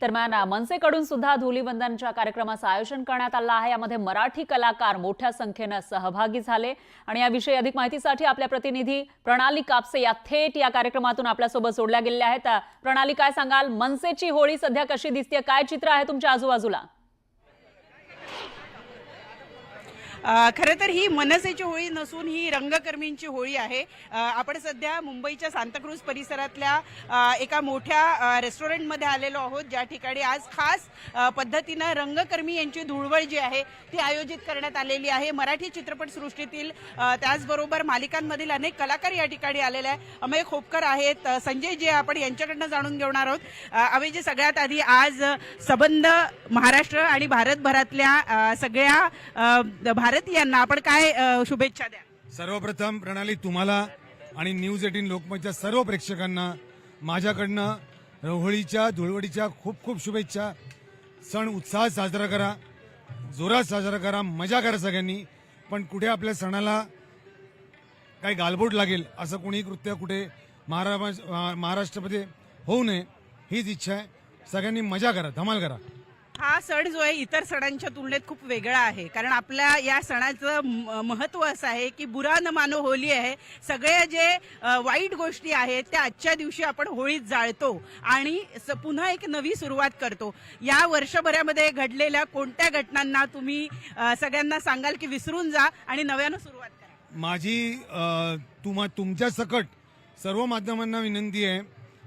दरम्यान मनसेकडून सुद्धा धुलीवंदनच्या कार्यक्रमाचं आयोजन करण्यात आलं आहे। यामध्ये मराठी कलाकार मोठ्या संख्येने सहभागी झाले आणि याविषयी अधिक माहितीसाठी आपल्या प्रतिनिधी प्रणाली कापसे या थेट या कार्यक्रमातून आपल्यासोबत जोडल्या गेलेल्या आहेत। प्रणाली, काय सांगाल, मनसेची होळी सध्या कशी दिसते, काय चित्र आहे तुमच्या आजूबाजूला? खरं तर ही मनसेची होळी नसून ही रंगकर्मींची होळी आहे। आपण सध्या मुंबईच्या सांताक्रूज परिसरातल्या एका मोठ्या रेस्टॉरंटमध्ये आलेलो आहोत, ज्या ठिकाणी आज खास पद्धतीनं रंगकर्मी यांची धुळवड जी आहे ती आयोजित करण्यात आलेली आहे। मराठी चित्रपटसृष्टीतील त्याचबरोबर मालिकांमधील अनेक कलाकार या ठिकाणी आलेले आहेत। अमेय खोपकर आहेत, संजय जे आपण यांच्याकडनं जाणून घेणार आहोत। अमेयजी, सगळ्यात आधी आज सबंध महाराष्ट्र आणि भारतभरातल्या सगळ्या भारतीयांना आपण काय शुभेच्छा द्या? सर्वप्रथम प्रणाली, तुम्हाला आणि न्यूज 18 लोकमतच्या सर्व प्रेक्षकांना माझ्याकडनं होळीच्या धुळवडीच्या खूप खूप शुभेच्छा। सण उत्साहात साजरा करा, जोरात साजरा करा, मजा करा सगळ्यांनी। पण कुठे आपल्या सणाला काही गालबोट लागेल असं कोणी कृत्य कुठे महाराष्ट्रामध्ये होऊ नये हीच इच्छा आहे। सगळ्यांनी मजा करा, धमाल करा। हा सण जो आहे इतर सणांच्या तुलनेत खूप वेगळा आहे, कारण आपल्या या सणाचं महत्त्व असं आहे की बुरा न मानो होली आहे। सगळ्या जे वाईट गोष्टी आहेत त्या आजच्या दिवशी आपण होळीत जाळतो आणि पुन्हा एक नवी सुरुवात करतो। या वर्षभरामध्ये घडलेल्या कोणत्या घटनांना तुम्ही सगळ्यांना सांगाल की विसरून जा आणि नव्यानं सुरुवात करा? माझी तुमच्या सकट सर्व माध्यमांना विनंती आहे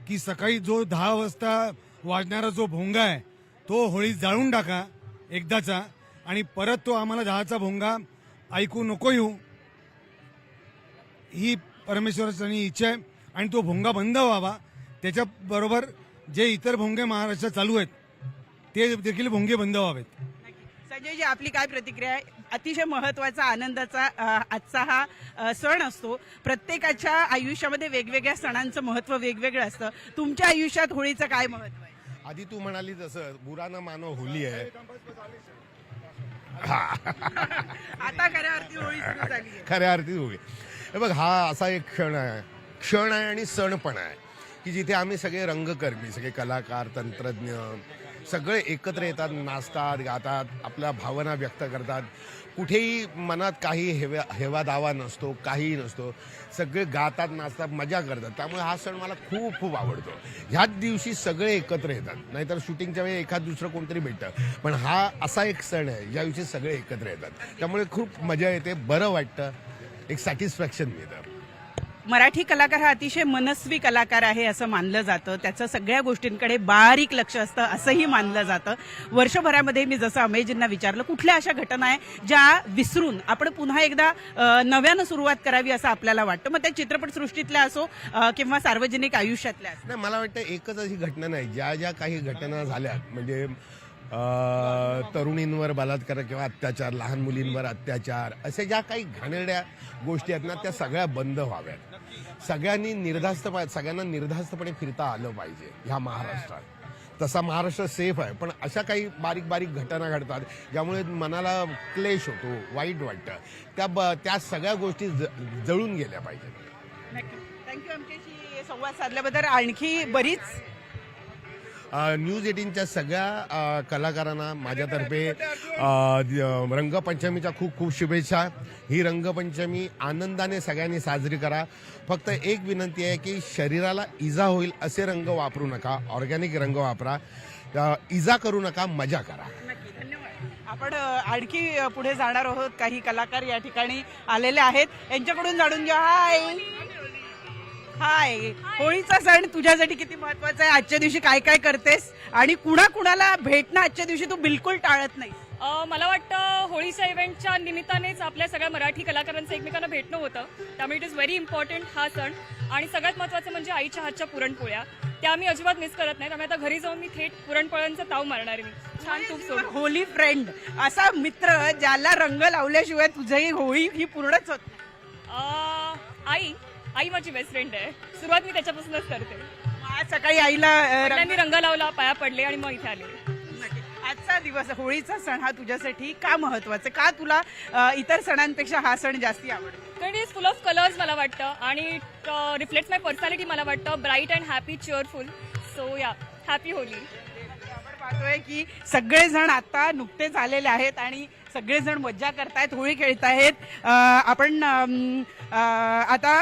की सकाळी जो 10 वाजता वाजणारा जो भोंगा आहे तो होळीत जाळून टाका एकदाचा, आणि परत तो आम्हाला 10चा भोंगा ऐकू नको येऊ ही परमेश्वराची इच्छा आहे। आणि तो भोंगा बंद व्हावा, त्याच्याबरोबर जे इतर भोंगे महाराष्ट्रात चालू आहेत ते देखील भोंगे बंद व्हावेत। संजयजी, आपली काय प्रतिक्रिया आहे? अतिशय महत्वाचा आनंदाचा आजचा हा सण असतो। प्रत्येकाच्या आयुष्यामध्ये वेगवेगळ्या सणांचं महत्त्व वेगवेगळं असतं। तुमच्या आयुष्यात होळीचं काय महत्त्व आहे? आधी तू म्हणाली जसं बुरा न मानो होली आहे, आता खऱ्या अर्थी होळी सुरू झाली आहे। खऱ्या अर्थी होळी हे बघ, हा असा एक क्षण आहे आणि सण पण आहे की जिथे आम्ही सगळे रंगकर्मी, सगळे कलाकार, तंत्रज्ञ सगळे एकत्र येतात, नाचतात, गातात, आपल्या भावना व्यक्त करतात। कुठेही मनात काही हेवा दावा नसतो, काहीही नसतो, सगळे गातात, नाचतात, मजा करतात। त्यामुळे हा सण मला खूप खूप आवडतो। ह्याच दिवशी सगळे एकत्र येतात, नाहीतर शूटिंगच्या वेळी एखाद दुसरं कोणतरी भेटतं, पण हा असा एक सण आहे ज्या दिवशी सगळे एकत्र येतात। त्यामुळे खूप मजा येते, बरं वाटतं, एक सॅटिस्फॅक्शन मिळतं। मराठी कलाकार हा अतिशय मनस्वी कलाकार आहे असं मानलं जातं। त्याचं सगळ्या गोष्टींकडे बारीक लक्ष असतं असंही मानलं जातं। वर्षभरामध्ये मी जसं अमेयजींना विचारलं, कुठल्या अशा घटना आहे ज्या विसरून आपण पुन्हा एकदा नव्यानं सुरुवात करावी असं आपल्याला वाटतं? मग त्या चित्रपटसृष्टीतल्या असो किंवा सार्वजनिक आयुष्यातल्या असो। नाही, मला वाटतं एकच अशी घटना नाही, ज्या काही घटना झाल्या म्हणजे तरुणींवर बलात्कार किंवा अत्याचार, लहान मुलींवर अत्याचार, अशा ज्या काही घाणेरड्या गोष्टी आहेत ना त्या सगळ्या बंद व्हाव्यात। सगळ्यांना निर्धास्तपणे फिरता आलं पाहिजे ह्या महाराष्ट्रात। तसा महाराष्ट्र सेफ आहे, पण अशा काही बारीक बारीक घटना घडतात ज्यामुळे मनाला क्लेश होतो, वाईट वाटतं। त्या सगळ्या गोष्टी जळून गेल्या पाहिजेत। थँक्यू आमच्याशी संवाद साधल्याबद्दल। आणखी बरीच न्यूज 18च्या सगळ्या कलाकारांना माझ्यातर्फे रंगपंचमीच्या खूप खूप शुभेच्छा। ही रंगपंचमी आनंदाने सगळ्यांनी साजरी करा। फक्त एक विनंती आहे की शरीराला इजा होईल असे रंग वापरू नका, ऑर्गॅनिक रंग वापरा, इजा करू नका, मजा करा। आपण आणखी पुढे जाणार आहोत। काही कलाकार या ठिकाणी आलेले आहेत, यांच्याकडून जाणून घ्या। हाय, होळीचा सण तुझ्यासाठी किती महत्वाचा आहे? आजच्या दिवशी काय काय करतेस आणि कुणाला भेटणं आजच्या दिवशी तू बिलकुल टाळत नाही? मला वाटतं होळीच्या इव्हेंटच्या निमित्तानेच आपल्या सगळ्या मराठी कलाकारांचं एकमेकांना भेटणं होतं, त्यामुळे इट इज व्हेरी इम्पॉर्टंट हा सण। आणि सगळ्यात महत्त्वाचं म्हणजे आईच्या हातच्या पुरणपोळ्या, त्या आम्ही अजिबात मिस करत नाही। त्यामुळे आता घरी जाऊन मी थेट पुरणपोळ्यांचा ताव मारणार आहे। मी छान तूप सोडून। होली फ्रेंड असा मित्र ज्याला रंग लावल्याशिवाय तुझी होळी ही पूर्णच होत नाही। आई माझी बेस्ट फ्रेंड आहे, सुरुवात मी त्याच्यापासूनच करते। आज सकाळी आईला मी रंग लावला, पाया पडले आणि मग इथे आले। आजचा दिवस, होळीचा सण हा तुझ्यासाठी का महत्वाचा? का तुला इतर सणांपेक्षा हा सण जास्ती आवडतो? कारण it is full of colours मला वाटतं आणि रिफ्लेक्ट माय पर्सनॅलिटी मला वाटतं, ब्राईट अँड हॅपी, चेअरफुल। सो या, हॅपी होली। पाहतोय की सगळेजण आता नुकतेच आलेले आहेत आणि सगळेजण मज्जा करतायत, होळी खेळतायत. आपण आता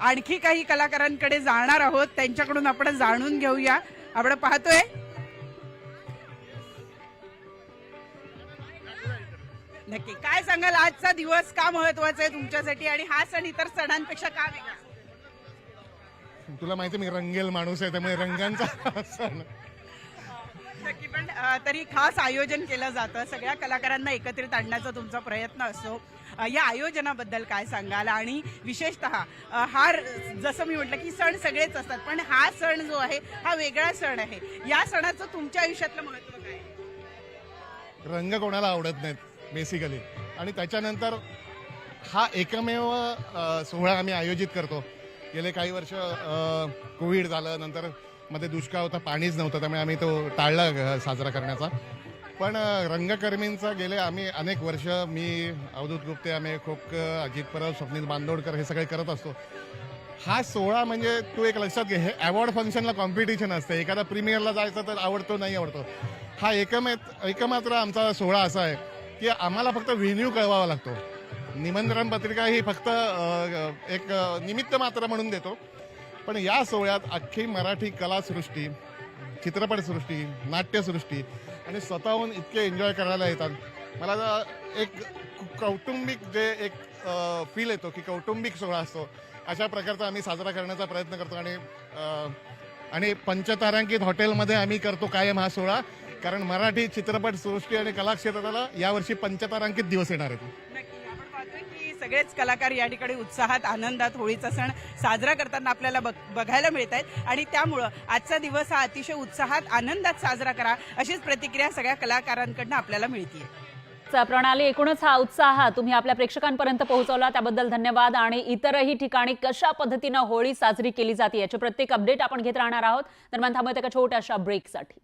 आणखी काही कलाकारांकडे जाणार आहोत, त्यांच्याकडून आपण जाणून घेऊया. आपण पाहतोय नक्की काय सांगाल, आजचा दिवस का महत्वाचा आहे तुमच्यासाठी आणि हा सण इतर सणांपेक्षा का वेगळा? तुला माहिती मी रंगेल माणूस आहे, त्यामुळे रंगांचा सण. नक्की, पण तरी खास आयोजन केलं जातं, सगळ्या कलाकारांना एकत्रित आणण्याचा तुमचा प्रयत्न असतो. या आयोजनाबद्दल काय सांगाल? आणि विशेषतः हा जसं मी म्हटलं की सण सगळेच असतात, पण हा सण जो आहे हा वेगळा सण आहे. या सणाचं तुमच्या आयुष्यातलं महत्व काय आहे? रंग कोणाला आवडत नाहीत बेसिकली, आणि त्याच्यानंतर हा एकमेव सोहळा आम्ही आयोजित करतो. गेले काही वर्ष कोविड झालं, नंतर मध्ये दुष्काळ होता, पाणीच नव्हतं, त्यामुळे आम्ही तो टाळला साजरा करण्याचा. पण रंगकर्मींचा गेले आम्ही अनेक वर्ष, मी अवधूत गुप्ते, आम्ही खोपकर, अजित परब, स्वप्नील बांदोडकर हे सगळे करत असतो. हा सोहळा म्हणजे तू एक लक्षात घे, हे अवॉर्ड फंक्शनला कॉम्पिटिशन असते, एखादा प्रीमियरला जायचं तर आवडतो नाही आवडतो. हा एकमात्र आमचा सोहळा असा आहे की आम्हाला फक्त व्हेन्यू कळवावा लागतो. निमंत्रण पत्रिका ही फक्त एक निमित्त मात्र म्हणून देतो. पण या सोहळ्यात अख्खी मराठी कलासृष्टी, चित्रपटसृष्टी, नाट्यसृष्टी आणि स्वतःहून इतके एन्जॉय करायला येतात. मला एक कौटुंबिक जे एक फील येतो की कौटुंबिक सोहळा असतो, अशा प्रकारचा आम्ही साजरा करण्याचा प्रयत्न करतो. आणि पंचतारांकित हॉटेलमध्ये आम्ही करतो कायम हा सोहळा, कारण मराठी चित्रपट सृष्टी आणि कला क्षेत्राला यावर्षी पंचतारांकित दिवस येणार आहेत. नक्की, आपण पाहतोय की सगळेच कलाकार या ठिकाणी उत्साहात, आनंदात होळीचा सण साजरा करताना आपल्याला बघायला मिळत आहेत. आणि त्यामुळं आजचा दिवस हा अतिशय उत्साहात, आनंदात साजरा करा, अशीच प्रतिक्रिया सगळ्या कलाकारांकडून आपल्याला मिळते. प्रणाली, एकूणच हा उत्साह तुम्ही आपल्या प्रेक्षकांपर्यंत पोहोचवला, त्याबद्दल धन्यवाद. आणि इतरही ठिकाणी कशा पद्धतीनं होळी साजरी केली जाते याचे प्रत्येक अपडेट आपण घेत राहणार आहोत. दरम्यान थांबत एका छोट्याशा ब्रेकसाठी.